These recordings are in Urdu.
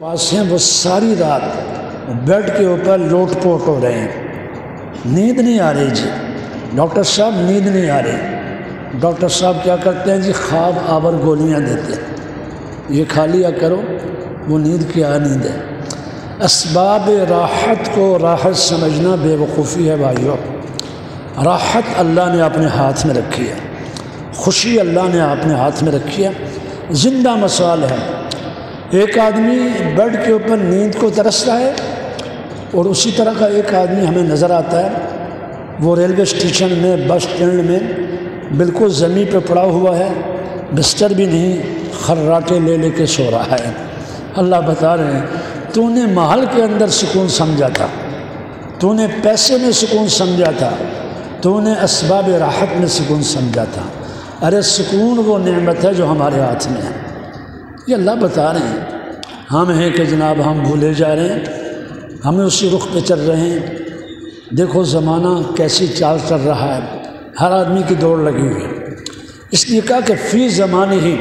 پاس ہیں وہ ساری رات بیڈ کے اوپر لوٹ پوٹ ہو رہے ہیں، نیند نہیں آ رہی جی، ڈاکٹر صاحب نیند نہیں آ رہی۔ ڈاکٹر صاحب کیا کرتے ہیں جی، خواب آور گولیاں دیتے ہیں، یہ کھا لیا کرو، وہ نیند کیا نیند ہے۔ اسباب راحت کو راحت سمجھنا بے وقوفی ہے بھائیو۔ راحت اللہ نے اپنے ہاتھ میں رکھی ہے، خوشی اللہ نے اپنے ہاتھ میں رکھی ہے، زندہ مثال ہے۔ ایک آدمی بیڈ کے اوپر نیند کو ترس رہا ہے، اور اسی طرح کا ایک آدمی ہمیں نظر آتا ہے، وہ ریلوے اسٹیشن میں بس اسٹینڈ میں بالکل زمین پہ پڑا ہوا ہے، بستر بھی نہیں، خراٹے لے لے کے سو رہا ہے۔ اللہ بتا رہے ہیں تو نے محل کے اندر سکون سمجھا تھا، تو نے پیسے میں سکون سمجھا تھا، تو نے اسباب راحت میں سکون سمجھا تھا۔ ارے سکون وہ نعمت ہے جو ہمارے ہاتھ میں ہے، یہ اللہ بتا رہے ہیں۔ ہم ہیں کہ جناب ہم بھولے جا رہے ہیں، ہمیں اسی رخ پہ چل رہے ہیں۔ دیکھو زمانہ کیسی چال چل رہا ہے، ہر آدمی کی دوڑ لگی ہوئی ہے۔ اس لیے کہا کہ فی زمانے ہی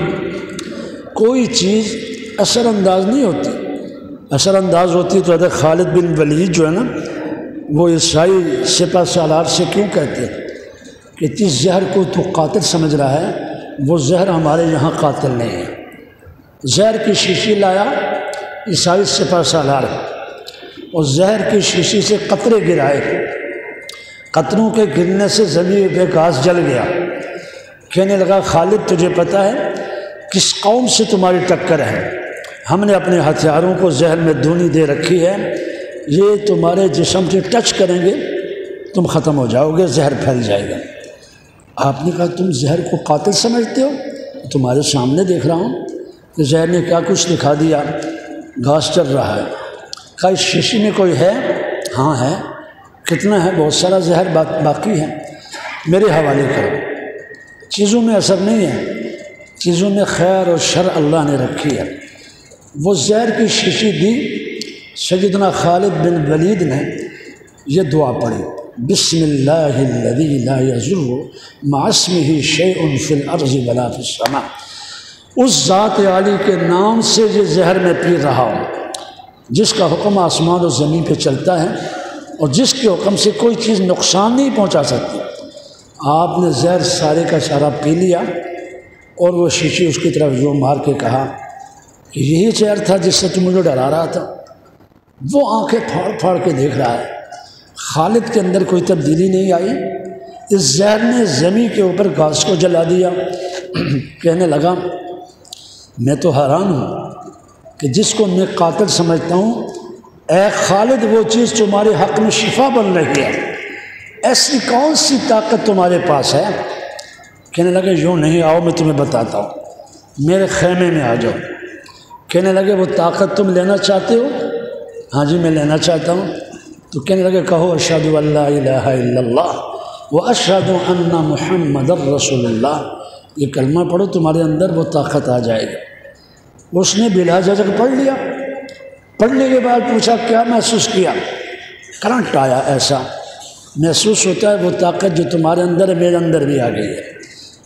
کوئی چیز اثر انداز نہیں ہوتی، اثر انداز ہوتی تو حضرت خالد بن ولید جو ہے نا، وہ عیسائی سپہ سالار سے کیوں کہتے ہیں کہ جس زہر کو تو قاتل سمجھ رہا ہے وہ زہر ہمارے یہاں قاتل نہیں ہے۔ زہر کی شیشی لایا عیسائی سپہ سالار، اور زہر کی شیشی سے قطرے گرائے، قطروں کے گرنے سے زمین پہ گھاس جل گیا۔ کہنے لگا خالد تجھے پتہ ہے کس قوم سے تمہاری ٹکر ہے؟ ہم نے اپنے ہتھیاروں کو زہر میں دھونی دے رکھی ہے، یہ تمہارے جسم سے ٹچ کریں گے تم ختم ہو جاؤ گے، زہر پھیل جائے گا۔ آپ نے کہا تم زہر کو قاتل سمجھتے ہو؟ تمہارے سامنے دیکھ رہا ہوں کہ زہر نے کیا کچھ دکھا دیا، گھاس چل رہا ہے۔ کہا اس شیشی میں کوئی ہے؟ ہاں ہے۔ کتنا ہے؟ بہت سارا زہر باقی ہے، میرے حوالے کرو۔ چیزوں میں اثر نہیں ہے، چیزوں میں خیر اور شر اللہ نے رکھی ہے۔ وہ زہر کی شیشی دی، سیدنا خالد بن ولید نے یہ دعا پڑھی، بسم اللہ الذی لا یضر مع اسمہ شیء فی الارض ولا فی السماء۔ اس ذات عالی کے نام سے یہ زہر میں پی رہا ہوں جس کا حکم آسمان و زمین پہ چلتا ہے، اور جس کے حکم سے کوئی چیز نقصان نہیں پہنچا سکتی۔ آپ نے زہر سارے کا سارا پی لیا، اور وہ شیشی اس کی طرف جو مار کے کہا کہ یہی زہر تھا جس سے تم مجھے ڈرا رہا تھا۔ وہ آنکھیں پھاڑ پھاڑ کے دیکھ رہا ہے، خالد کے اندر کوئی تبدیلی نہیں آئی۔ اس زہر نے زمین کے اوپر گھاس کو جلا دیا۔ کہنے لگا میں تو حیران ہوں کہ جس کو میں قاتل سمجھتا ہوں، اے خالد وہ چیز تمہارے حق میں شفا بن رہی ہے، ایسی کون سی طاقت تمہارے پاس ہے؟ کہنے لگے یوں نہیں، آؤ میں تمہیں بتاتا ہوں، میرے خیمے میں آ جاؤ۔ کہنے لگے وہ طاقت تم لینا چاہتے ہو؟ ہاں جی میں لینا چاہتا ہوں۔ تو کہنے لگے کہو اشہد ان لا الہ الا اللہ واشہد ان محمد رسول اللہ، یہ کلمہ پڑھو تمہارے اندر وہ طاقت آ جائے گی۔ اس نے بلا جھجک پڑھ لیا۔ پڑھنے کے بعد پوچھا کیا محسوس کیا؟ کرنٹ آیا، ایسا محسوس ہوتا ہے وہ طاقت جو تمہارے اندر ہے میرے اندر بھی آ گئی ہے۔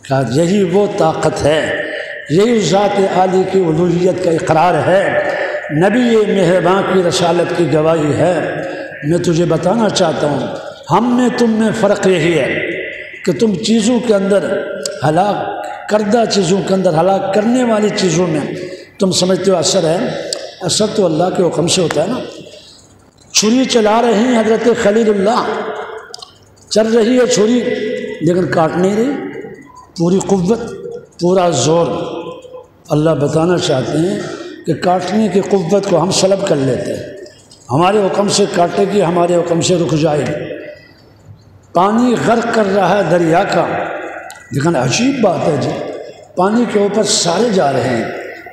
کہا یہی وہ طاقت ہے، یہی ذات عالی کی الوہیت کا اقرار ہے، نبی مہرباں کی رسالت کی گواہی ہے۔ میں تجھے بتانا چاہتا ہوں ہم میں تم میں فرق یہی ہے کہ تم چیزوں کے اندر ہلاک کردہ چیزوں کے اندر ہلاک کرنے والی چیزوں میں تم سمجھتے ہو اثر ہے، اثر تو اللہ کے حکم سے ہوتا ہے نا۔ چھری چلا رہے ہیں حضرت خلیل اللہ، چل رہی ہے چھری لیکن کاٹ نہیں رہی، پوری قوت پورا زور۔ اللہ بتانا چاہتے ہیں کہ کاٹنے کی قوت کو ہم سلب کر لیتے ہیں، ہمارے حکم سے کاٹے گی، ہمارے حکم سے رک جائے گی۔ پانی غرق کر رہا ہے دریا کا، لیکن عجیب بات ہے جی، پانی کے اوپر سارے جا رہے ہیں،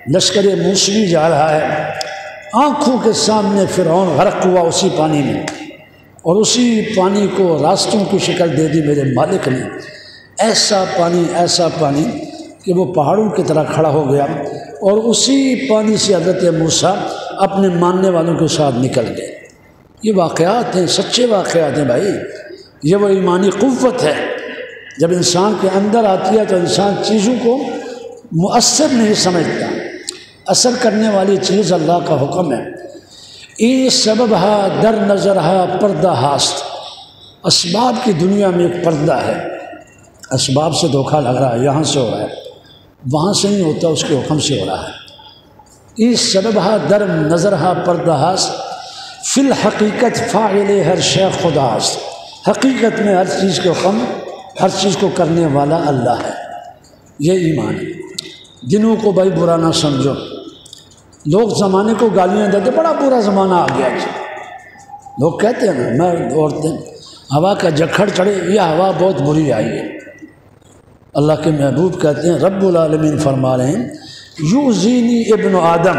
لشکر موسوی جا رہا ہے، آنکھوں کے سامنے فرعون غرق ہوا اسی پانی میں، اور اسی پانی کو راستوں کی شکل دے دی میرے مالک نے۔ ایسا پانی کہ وہ پہاڑوں کی طرح کھڑا ہو گیا، اور اسی پانی سے حضرت موسیٰ اپنے ماننے والوں کے ساتھ نکل گئے۔ یہ واقعات ہیں، سچے واقعات ہیں بھائی، یہ وہ ایمانی قوت ہے جب انسان کے اندر آتی ہے تو انسان چیزوں کو مؤثر نہیں سمجھتا، اثر کرنے والی چیز اللہ کا حکم ہے۔ ای سبب ہا در نظر ہا پردہ ہاست، اسباب کی دنیا میں ایک پردہ ہے، اسباب سے دھوکہ لگ رہا ہے، یہاں سے ہو رہا ہے، وہاں سے نہیں ہوتا، اس کے حکم سے ہو رہا ہے۔ ای سبب ہا در نظر ہا پردہ ہاست، فی الحقیقت فاعل ہر شے خدا است، حقیقت میں ہر چیز کے حکم، ہر چیز کو کرنے والا اللہ ہے۔ یہ ایمان ہے۔ دنوں کو بھائی برا نہ سمجھو، لوگ زمانے کو گالیاں دیتے، بڑا برا زمانہ آ گیا جی، لوگ کہتے ہیں نا، میں عورتیں ہوا کا جکھڑ چڑھے، یہ ہوا بہت بری آئی ہے۔ اللہ کے محبوب کہتے ہیں، رب العالمین فرما رہے ہیں، یؤذینی ابن آدم،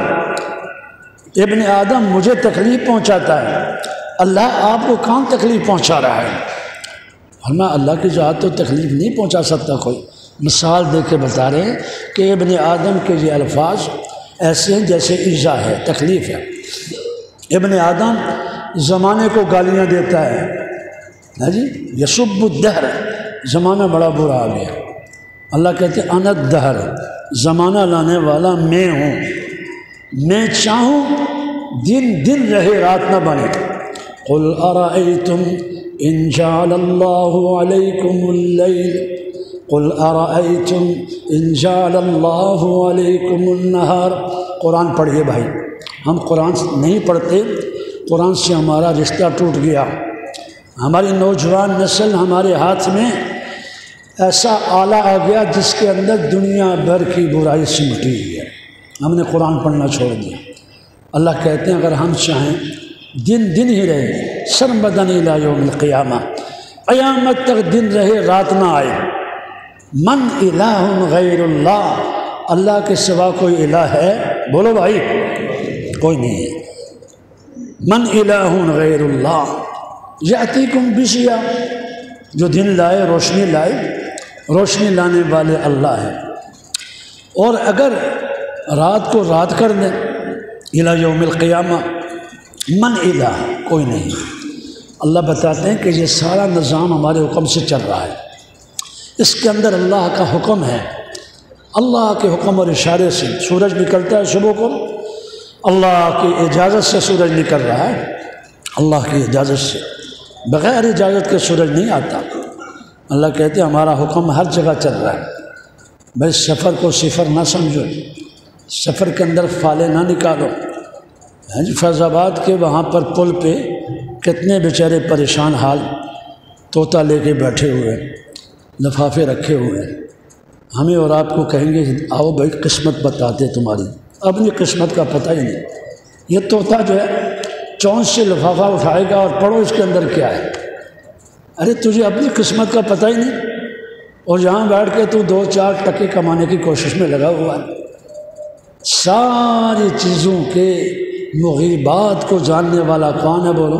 ابن آدم مجھے تکلیف پہنچاتا ہے۔ اللہ آپ کو کہاں تکلیف پہنچا رہا ہے؟ فرمایا اللہ کی ذات تو تکلیف نہیں پہنچا سکتا کوئی۔ مثال دے کے بتا رہے ہیں کہ ابن آدم کے یہ الفاظ ایسے ہیں جیسے ایذا ہے، تکلیف ہے۔ ابن آدم زمانے کو گالیاں دیتا ہے، ہاں جی، یسب الدہر، زمانہ بڑا برا آ گیا۔ اللہ کہتے ہیں انا الدہر، زمانہ لانے والا میں ہوں، میں چاہوں دن دن رہے رات نہ بنے۔ قل ارأیتم ان جعل اللہ علیکم اللیل، قل ارأیتم ان جعل اللہ علیکم النہار۔ قرآن پڑھیے بھائی، ہم قرآن نہیں پڑھتے، قرآن سے ہمارا رشتہ ٹوٹ گیا۔ ہماری نوجوان نسل ہمارے ہاتھ میں ایسا آلہ آ گیا جس کے اندر دنیا بھر کی برائی سمٹی ہوئی ہے، ہم نے قرآن پڑھنا چھوڑ دیا۔ اللہ کہتے ہیں اگر ہم چاہیں دن دن ہی رہے، سرمدن الی یوم القیامہ، قیامت تک دن رہے رات نہ آئے۔ من الہ غیر اللہ، اللہ کے سوا کوئی الہ ہے؟ بولو بھائی، کوئی نہیں ہے۔ من الہ غیر اللہ یأتیکم بضیاء، جو دن لائے روشنی لائے، روشنی لانے والے اللہ ہے۔ اور اگر رات کو رات کر دیں، الی یوم القیامہ، من الہ، کوئی نہیں۔ اللہ بتاتے ہیں کہ یہ سارا نظام ہمارے حکم سے چل رہا ہے، اس کے اندر اللہ کا حکم ہے۔ اللہ کے حکم اور اشارے سے سورج نکلتا ہے صبح کو، اللہ کی اجازت سے سورج نکل رہا ہے، اللہ کی اجازت سے، بغیر اجازت کے سورج نہیں آتا۔ اللہ کہتے ہیں ہمارا حکم ہر جگہ چل رہا ہے۔ بھائی سفر کو صفر نہ سمجھو، سفر کے اندر فالے نہ نکالو۔ فیض آباد کے وہاں پر پل پہ کتنے بیچارے پریشان حال طوطا لے کے بیٹھے ہوئے، لفافے رکھے ہوئے، ہمیں اور آپ کو کہیں گے آؤ بھائی قسمت بتاتے تمہاری، اپنی قسمت کا پتہ ہی نہیں۔ یہ طوطا جو ہے چونچ سے لفافہ اٹھائے گا اور پڑھو اس کے اندر کیا ہے۔ ارے تجھے اپنی قسمت کا پتہ ہی نہیں، اور یہاں بیٹھ کے تو 2-4 ٹکے کمانے کی کوشش میں لگا ہوا ہے۔ ساری چیزوں کے مغیبات کو جاننے والا کون ہے؟ بولو،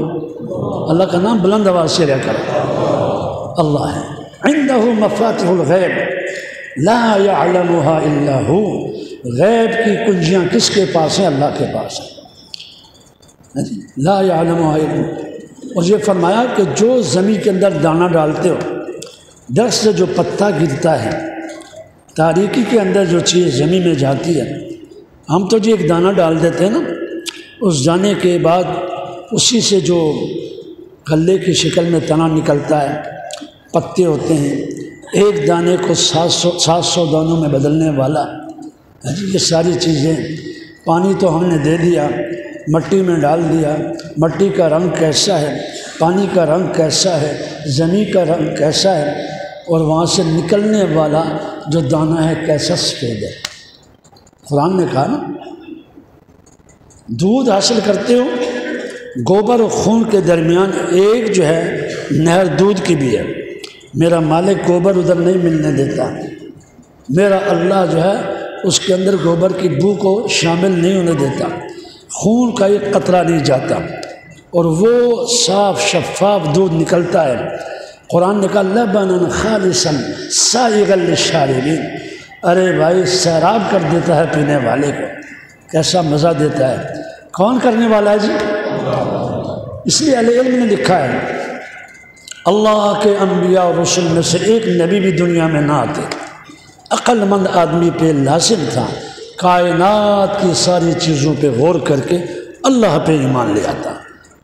اللہ کا نام بلند آواز سے لے کر اللہ ہے۔ عنده مفاتح الغیب لا يعلمها الا هو، غیب کی کنجیاں کس کے پاس ہیں؟ اللہ کے پاس ہے۔ لا يعلمها الا هو۔ اور یہ فرمایا کہ جو زمین کے اندر دانہ ڈالتے ہو، درخت سے جو پتا گرتا ہے، تاریکی کے اندر جو چیز زمین میں جاتی ہے، ہم تو جی ایک دانہ ڈال دیتے ہیں نا، اس دانے کے بعد اسی سے جو غلے کی شکل میں تنا نکلتا ہے، پتے ہوتے ہیں، ایک دانے کو 700 دانوں میں بدلنے والا۔ یہ ساری چیزیں، پانی تو ہم نے دے دیا، مٹی میں ڈال دیا، مٹی کا رنگ کیسا ہے، پانی کا رنگ کیسا ہے، زمین کا رنگ کیسا ہے، اور وہاں سے نکلنے والا جو دانہ ہے کیسا سفید ہے۔ قرآن نے کہا نا، دودھ حاصل کرتے ہو، گوبر اور خون کے درمیان ایک جو ہے نہر دودھ کی بھی ہے، میرا مالک گوبر ادھر نہیں ملنے دیتا، میرا اللہ جو ہے اس کے اندر گوبر کی بو کو شامل نہیں ہونے دیتا، خون کا ایک قطرہ نہیں جاتا، اور وہ صاف شفاف دودھ نکلتا ہے۔ قرآن نے کہا لبنا خالصا سائغا للشاربین، ارے بھائی سیراب کر دیتا ہے پینے والے کو، کیسا مزہ دیتا ہے۔ کون کرنے والا ہے جی؟ اس لیے اہل علم نے لکھا ہے اللہ کے انبیاء اور رسل میں سے ایک نبی بھی دنیا میں نہ آتے، عقل مند آدمی پہ لازم تھا کائنات کی ساری چیزوں پہ غور کر کے اللہ پہ ایمان لے آتا۔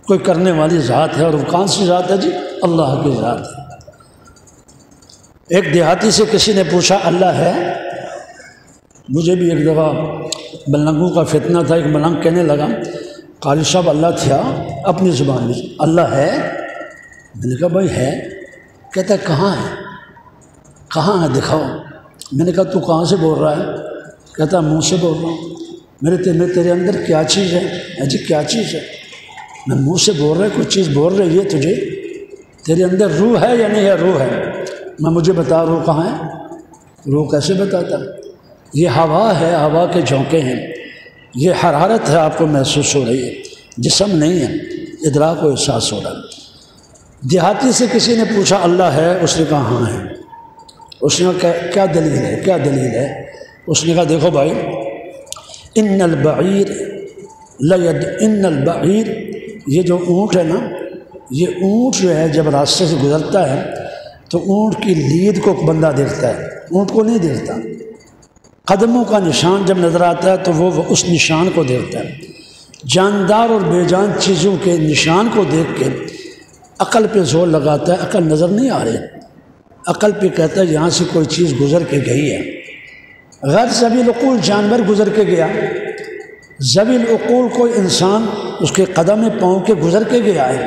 کوئی کرنے والی ذات ہے، اور وہ کون سی ذات ہے جی؟ اللہ کی ذات ہے۔ ایک دیہاتی سے کسی نے پوچھا اللہ ہے؟ مجھے بھی ایک دفعہ ملنگوں کا فتنہ تھا، ایک ملنگ کہنے لگا قاری صاحب اللہ تھا، اپنی زبان میں اللہ ہے؟ میں نے کہا بھائی ہے۔ کہتا ہے کہاں ہے؟ کہاں ہے دکھاؤ۔ میں نے کہا تو کہاں سے بول رہا ہے؟ کہتا ہے منہ سے بول رہا ہوں۔ میں تیرے اندر کیا چیز ہے؟ جی کیا چیز ہے؟ میں منہ سے بول رہا ہے، کوئی چیز بول رہی ہے تجھے، تیرے اندر روح ہے یا نہیں ہے؟ روح ہے۔ میں مجھے بتا روح کہاں ہے؟ روح کیسے بتاتا؟ یہ ہوا ہے، ہوا کے جھونکے ہیں، یہ حرارت ہے آپ کو محسوس ہو رہی ہے، جسم نہیں ہے، ادراک و احساس ہو رہا ہے۔ دیہاتی سے کسی نے پوچھا اللہ ہے؟ اس نے کہا ہاں ہے۔ اس نے کہا کیا دلیل ہے؟ کیا دلیل ہے؟ اس نے کہا دیکھو بھائی، ان البعیر، یہ جو اونٹ ہے نا، یہ اونٹ جو ہے جب راستے سے گزرتا ہے تو اونٹ کی لید کو بندہ دیکھتا ہے، اونٹ کو نہیں دیکھتا۔ قدموں کا نشان جب نظر آتا ہے تو وہ اس نشان کو دیکھتا ہے۔ جاندار اور بے جان چیزوں کے نشان کو دیکھ کے عقل پہ زور لگاتا ہے، عقل نظر نہیں آ رہی، عقل پہ کہتا ہے یہاں سے کوئی چیز گزر کے گئی ہے۔ غیر ذوی العقول جانور گزر کے گیا، ذوی العقول کوئی انسان اس کے قدم پاؤں کے گزر کے گیا ہے۔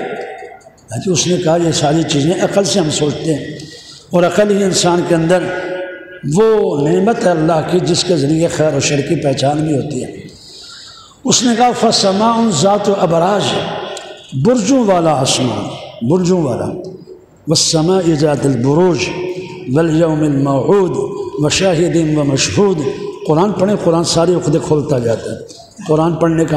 اس نے کہا یہ ساری چیزیں عقل سے ہم سوچتے ہیں، اور عقل ہی انسان کے اندر وہ نعمت ہے اللہ کی جس کے ذریعے خیر و شر کی پہچان بھی ہوتی ہے۔ اس نے کہا فَسَمَاءٌ ذَاتُ أَبْرَاجٍ، برجوں والا آسمان، برجوں والا، وَالسَّمَاءِ ذَاتِ الْبُرُوجِ وَالْيَوْمِ الْمَوْعُودِ وَشَاهِدٍ وَمَشْهُودٍ۔ قرآن پڑھیں، قرآن ساری عقدے کھولتا جاتا ہے۔ قرآن پڑھنے کا